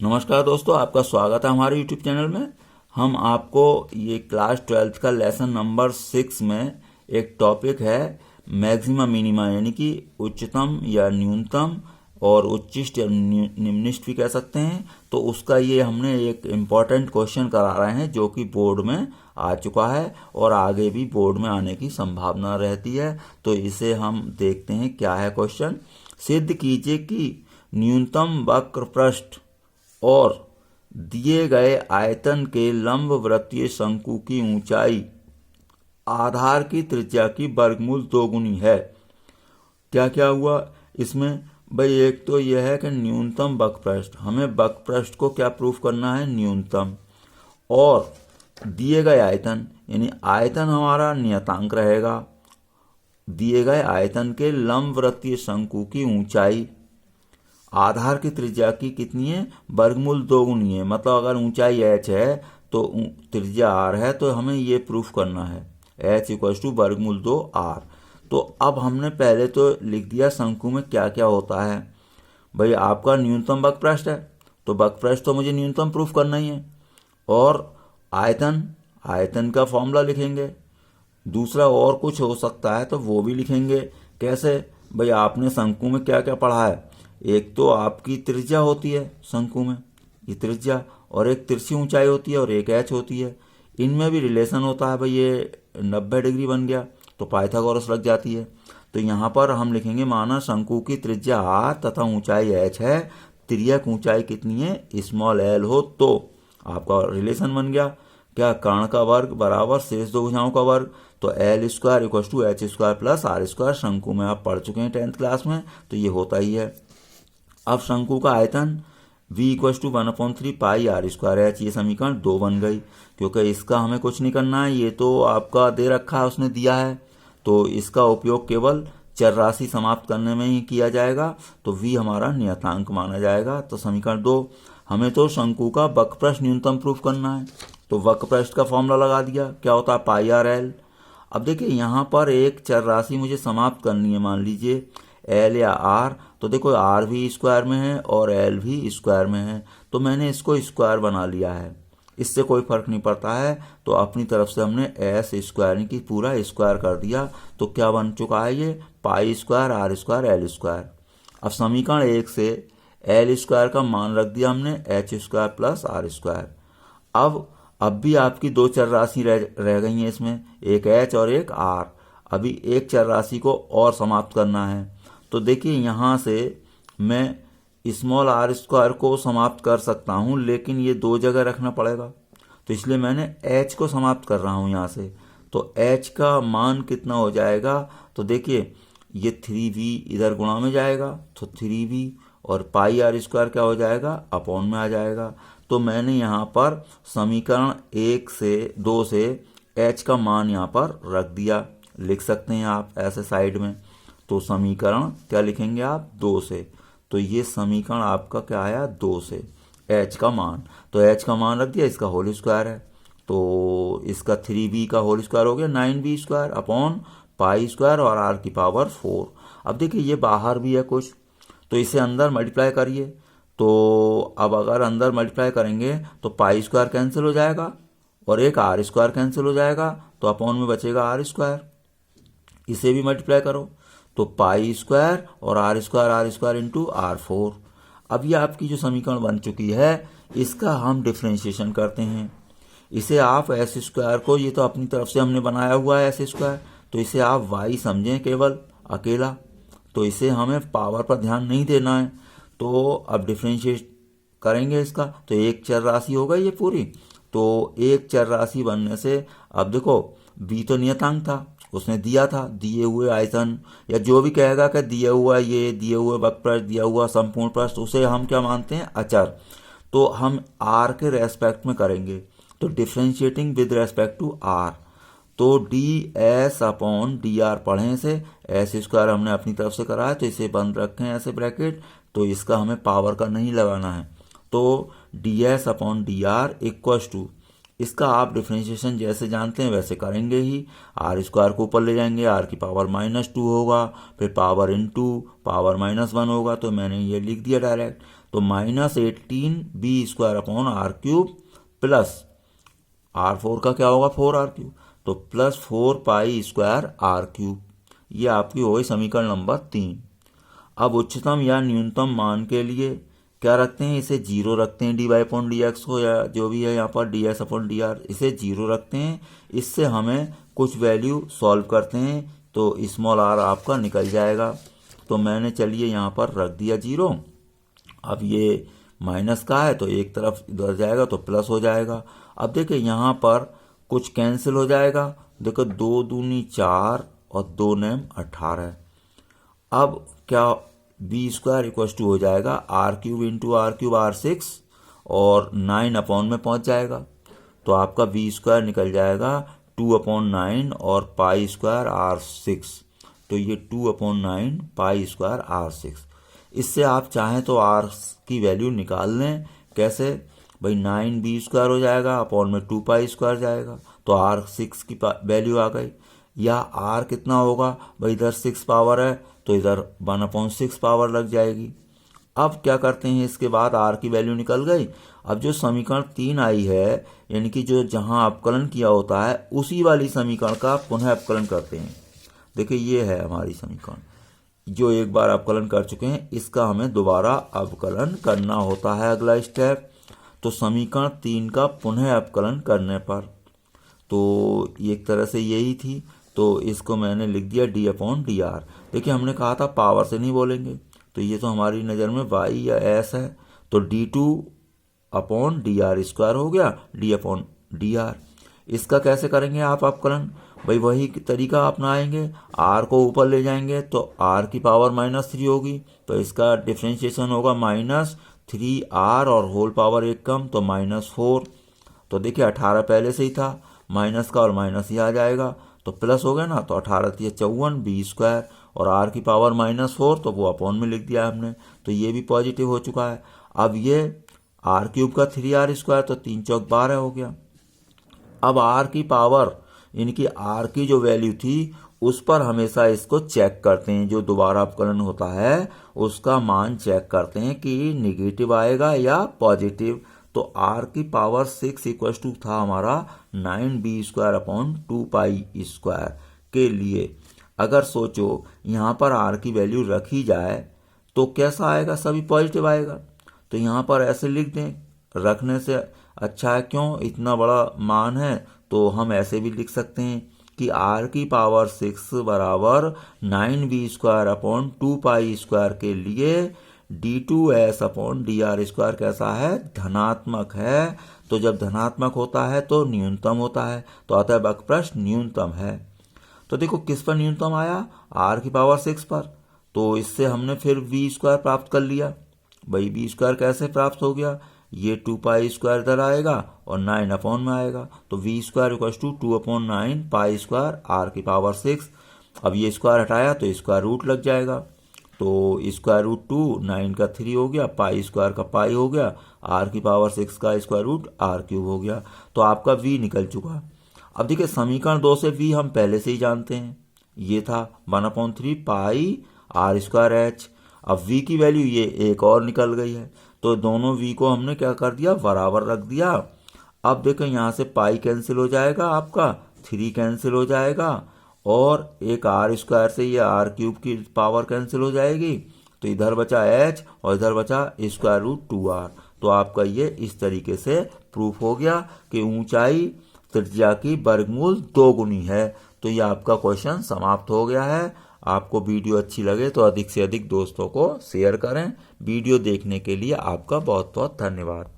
नमस्कार दोस्तों, आपका स्वागत है हमारे YouTube चैनल में। हम आपको ये क्लास 12th का लेसन नंबर 6 में एक टॉपिक है मैक्सिमा मिनिमा, यानी कि उच्चतम या न्यूनतम और उच्चिष्ट या निम्निष्ट भी कह सकते हैं। तो उसका ये हमने एक इम्पॉर्टेंट क्वेश्चन करा रहे हैं जो कि बोर्ड में आ चुका है और आगे भी बोर्ड में आने की संभावना रहती है। तो इसे हम देखते हैं क्या है क्वेश्चन। सिद्ध कीजिए कि न्यूनतम वक्र पृष्ठ और दिए गए आयतन के लंबवृत्तीय शंकु की ऊंचाई आधार की त्रिज्या की वर्गमूल 2 गुनी है। क्या क्या हुआ इसमें भाई? एक तो यह है कि न्यूनतम वक्रपृष्ठ, हमें वक्रपृष्ठ को क्या प्रूफ करना है? न्यूनतम। और दिए गए आयतन, यानी आयतन हमारा नियतांक रहेगा। दिए गए आयतन के लंबवृत्तीय शंकु की ऊंचाई आधार की त्रिज्या की कितनी है? वर्गमूल 2 गुनी है। मतलब अगर ऊंचाई h है तो त्रिज्या r है, तो हमें ये प्रूफ करना है h = वर्गमूल 2 r। तो अब हमने पहले तो लिख दिया शंकु में क्या क्या होता है। भाई आपका न्यूनतम वक्रपृष्ठ है तो वक्रपृष्ठ तो मुझे न्यूनतम प्रूफ करना ही है। और आयतन का फॉर्मूला लिखेंगे। दूसरा और कुछ हो सकता है तो वो भी लिखेंगे। कैसे? भाई आपने शंकु में क्या क्या पढ़ा है? एक तो आपकी त्रिज्या होती है शंकु में, ये त्रिज्या, और एक तिरछी ऊंचाई होती है और एक h होती है। इनमें भी रिलेशन होता है। भाई ये 90 डिग्री बन गया तो पाइथागोरस लग जाती है। तो यहाँ पर हम लिखेंगे, माना शंकु की त्रिज्या r तथा ऊंचाई h है, तिर्यक ऊंचाई कितनी है? स्मॉल l हो, तो आपका रिलेशन बन गया क्या? कर्ण का वर्ग बराबर शेष दो भुजाओं का वर्ग। तो L² = h² प्लस r²। शंकु में आप पढ़ चुके हैं 10th क्लास में, तो ये होता ही है। अब शंकु का आयतन V = 1/3 पाई r²h। ये समीकरण 2 बन गई, क्योंकि इसका हमें कुछ नहीं करना है, ये तो आपका दे रखा है, उसने दिया है। तो इसका उपयोग केवल चर राशि समाप्त करने में ही किया जाएगा। तो V हमारा नियतांक माना जाएगा। तो समीकरण 2। हमें तो शंकु का वक्रपृष्ठ न्यूनतम प्रूफ करना है, तो वक्रपृष्ठ का फॉर्मूला लगा दिया। क्या होता है? पाई r/l। अब देखिए यहाँ पर एक चर राशि मुझे समाप्त करनी है, मान लीजिए L या R। तो देखो R भी स्क्वायर में है और L भी स्क्वायर में है, तो मैंने इसको स्क्वायर बना लिया है। इससे कोई फर्क नहीं पड़ता है, तो अपनी तरफ से हमने s² की पूरा स्क्वायर कर दिया। तो क्या बन चुका है? ये π² r² l²। अब समीकरण 1 से l² का मान रख दिया हमने h² प्लस r²। अब भी आपकी दो चर राशि रह गई हैं इसमें, एक h और एक r। अभी एक चर राशि को और समाप्त करना है। तो देखिए यहाँ से मैं स्मॉल r² को समाप्त कर सकता हूँ, लेकिन ये दो जगह रखना पड़ेगा, तो इसलिए मैंने h को समाप्त कर रहा हूँ यहाँ से। तो h का मान कितना हो जाएगा? तो देखिए ये 3v इधर गुणा में जाएगा, तो 3v, और पाई r² क्या हो जाएगा? अपॉन में आ जाएगा। तो मैंने यहाँ पर समीकरण 1 से 2 से h का मान यहाँ पर रख दिया। लिख सकते हैं आप ऐसे साइड में। तो समीकरण क्या लिखेंगे आप? 2 से। तो ये समीकरण आपका क्या आया? 2 से h का मान। तो h का मान रख दिया, इसका होल स्क्वायर है, तो इसका 3v का होल स्क्वायर हो गया 9v² अपॉन π² और r की पावर 4। अब देखिए ये बाहर भी है कुछ, तो इसे अंदर मल्टीप्लाई करिए। तो अब अगर अंदर मल्टीप्लाई करेंगे तो π² कैंसिल हो जाएगा और एक r² कैंसिल हो जाएगा, तो अपॉन में बचेगा r²। इसे भी मल्टीप्लाई करो तो π² और r² इंटू r4। अब ये आपकी जो समीकरण बन चुकी है, इसका हम डिफ्रेंशिएशन करते हैं। इसे आप s² को, ये तो अपनी तरफ से हमने बनाया हुआ है s², तो इसे आप y समझें केवल अकेला। तो इसे हमें पावर पर ध्यान नहीं देना है। तो अब डिफ्रेंशिएट करेंगे इसका, तो एक चर राशि हो गई ये पूरी। तो एक चर राशि बनने से अब देखो b तो नियतांक था, उसने दिया था, दिए हुए आयतन या जो भी कहेगा कि दिया हुआ ये, दिए हुए वक्रपृष्ठ, दिया हुआ संपूर्ण पृष्ठ, उसे हम क्या मानते हैं? अचर। तो हम r के रेस्पेक्ट में करेंगे, तो differentiating with respect to r। तो ds/dr पढ़ें से s² हमने अपनी तरफ से करा है, तो इसे बंद रखें ऐसे ब्रैकेट, तो इसका हमें पावर का नहीं लगाना है। तो ds/dr = इसका आप डिफ्रेंशिएशन जैसे जानते हैं वैसे करेंगे ही। r² को ऊपर ले जाएंगे, r की पावर -2 होगा, फिर पावर इंटू पावर -1 होगा। तो मैंने ये लिख दिया डायरेक्ट। तो -18b² प्लस R4 का क्या होगा 4r3, तो प्लस 4π²r3। ये आपकी हो गई समीकरण नंबर 3। अब उच्चतम या न्यूनतम मान के लिए क्या रखते हैं, इसे 0 रखते हैं dy/dx को, या जो भी है यहाँ पर ds/dr, इसे 0 रखते हैं। इससे हमें कुछ वैल्यू सॉल्व करते हैं तो स्मॉल r आपका निकल जाएगा। तो मैंने चलिए यहाँ पर रख दिया 0। अब ये माइनस का है तो एक तरफ इधर जाएगा तो प्लस हो जाएगा। अब देखिए यहाँ पर कुछ कैंसिल हो जाएगा, देखो 2 दूनी 4 और 2 नेम 18। अब क्या b² हो जाएगा r³ इंटू r³ r6 और 9 अपॉन में पहुंच जाएगा। तो आपका b² निकल जाएगा 2/9 और π²r6। तो ये 2/9 π²r6। इससे आप चाहें तो r की वैल्यू निकाल लें। कैसे भाई, 9b² हो जाएगा अपॉन में 2π² जाएगा, तो r6 की वैल्यू आ गई। या r कितना होगा भाई, इधर 6 पावर है तो इधर 1/6 पावर लग जाएगी। अब क्या करते हैं, इसके बाद r की वैल्यू निकल गई। अब जो समीकरण 3 आई है, यानी कि जो जहां अवकलन किया होता है उसी वाली समीकरण का पुनः अवकलन करते हैं। देखिए ये है हमारी समीकरण, जो एक बार अवकलन कर चुके हैं, इसका हमें दोबारा अवकलन करना होता है अगला स्टेप। तो समीकरण 3 का पुनः अवकलन करने पर, तो एक तरह से यही थी, तो इसको मैंने लिख दिया d/dr। देखिए हमने कहा था पावर से नहीं बोलेंगे, तो ये तो हमारी नज़र में y या s है, तो d2/dr² हो गया d/dr। इसका कैसे करेंगे आप अवकलन, भाई वही तरीका अपनाएंगे, r को ऊपर ले जाएंगे तो r की पावर -3 होगी, तो इसका डिफ्रेंशिएशन होगा -3r और होल पावर एक कम तो -4। तो देखिए 18 पहले से ही था, माइनस का और माइनस ही आ जाएगा तो प्लस हो गया ना, तो 18 54 b² और r की पावर -4 तो वो अपॉन में लिख दिया हमने, तो ये भी पॉजिटिव हो चुका है। अब ये r³ का 3r² तो 3 चौक 12 हो गया। अब r की पावर यानी कि r की जो वैल्यू थी उस पर हमेशा इसको चेक करते हैं, जो दोबारा अवकलन होता है उसका मान चेक करते हैं कि निगेटिव आएगा या पॉजिटिव। तो r की पावर 6 इक्वल टू था हमारा 9b²/2π² के लिए। अगर सोचो यहाँ पर r की वैल्यू रखी जाए तो कैसा आएगा, सभी पॉजिटिव आएगा। तो यहाँ पर ऐसे लिख दें, रखने से अच्छा है, क्यों, इतना बड़ा मान है, तो हम ऐसे भी लिख सकते हैं कि r की पावर 6 बराबर 9b²/2π² के लिए d2s/dr² कैसा है, धनात्मक है। तो जब धनात्मक होता है तो न्यूनतम होता है, तो अतः वक्र प्रश्न न्यूनतम है। तो देखो किस पर न्यूनतम आया, r की पावर 6 पर, तो इससे हमने फिर v² प्राप्त कर लिया। भाई v² कैसे प्राप्त हो गया, ये 2π² इधर आएगा और 9 अपॉन में आएगा, तो v² = 2/9 π² r की पावर 6। अब ये स्क्वायर हटाया तो स्क्वायर रूट लग जाएगा, तो स्क्वायर रूट 2 9 का 3 हो गया, π² का पाई हो गया, r की पावर 6 का स्क्वायर रूट r³ हो गया। तो आपका v निकल चुका। अब देखिए समीकरण 2 से v हम पहले से ही जानते हैं, ये था 1/3 πr²h। अब v की वैल्यू ये एक और निकल गई है, तो दोनों v को हमने क्या कर दिया, बराबर रख दिया। अब देखो यहाँ से पाई कैंसिल हो जाएगा, आपका 3 कैंसिल हो जाएगा और एक r² से ये r³ की पावर कैंसिल हो जाएगी, तो इधर बचा h और इधर बचा स्क्वायर रूट 2r। तो आपका ये इस तरीके से प्रूफ हो गया कि ऊंचाई त्रिज्या की वर्गमूल 2 गुनी है। तो ये आपका क्वेश्चन समाप्त हो गया है। आपको वीडियो अच्छी लगे तो अधिक से अधिक दोस्तों को शेयर करें। वीडियो देखने के लिए आपका बहुत बहुत धन्यवाद।